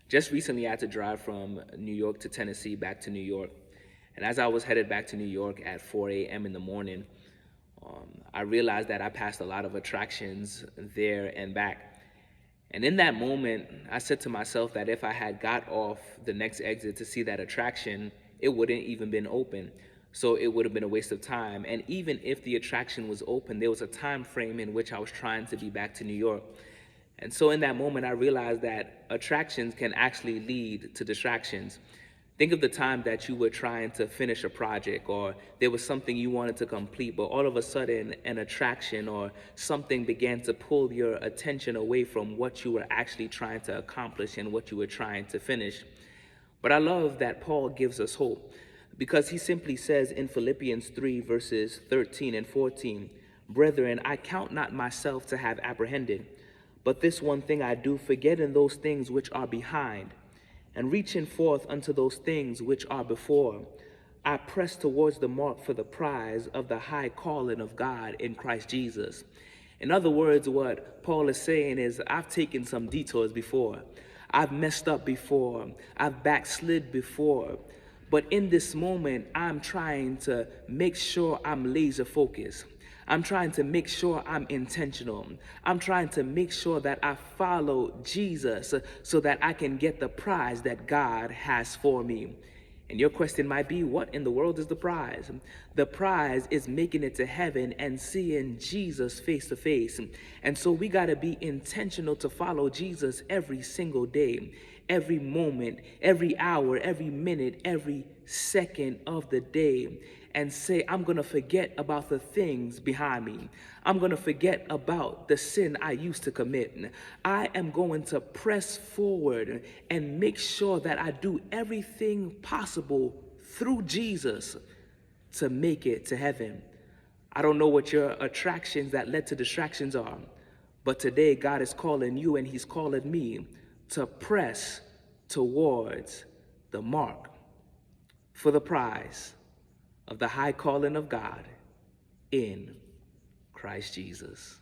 Just recently, I had to drive from New York to Tennessee back to New York. And as I was headed back to New York at 4 a.m. in the morning, I realized that I passed a lot of attractions there and back. And in that moment, I said to myself that if I had got off the next exit to see that attraction, it wouldn't even been open. So it would have been a waste of time. And even if the attraction was open, there was a time frame in which I was trying to be back to New York. And so in that moment, I realized that attractions can actually lead to distractions. Think of the time that you were trying to finish a project, or there was something you wanted to complete, but all of a sudden an attraction or something began to pull your attention away from what you were actually trying to accomplish and what you were trying to finish. But I love that Paul gives us hope because he simply says in Philippians 3, verses 13 and 14, "Brethren, I count not myself to have apprehended, but this one thing I do, forgetting those things which are behind, and reaching forth unto those things which are before, I press towards the mark for the prize of the high calling of God in Christ Jesus." In other words, what Paul is saying is, I've taken some detours before. I've messed up before. I've backslid before. But in this moment, I'm trying to make sure I'm laser focused. I'm trying to make sure I'm intentional. I'm trying to make sure that I follow Jesus so that I can get the prize that God has for me. And your question might be, what in the world is the prize? The prize is making it to heaven and seeing Jesus face to face. And so we got to be intentional to follow Jesus every single day, every moment, every hour, every minute, every second of the day, and say, I'm going to forget about the things behind me. I'm going to forget about the sin I used to commit. I am going to press forward and make sure that I do everything possible through Jesus to make it to heaven. I don't know what your attractions that led to distractions are, but today God is calling you and He's calling me to press towards the mark for the prize of the high calling of God in Christ Jesus.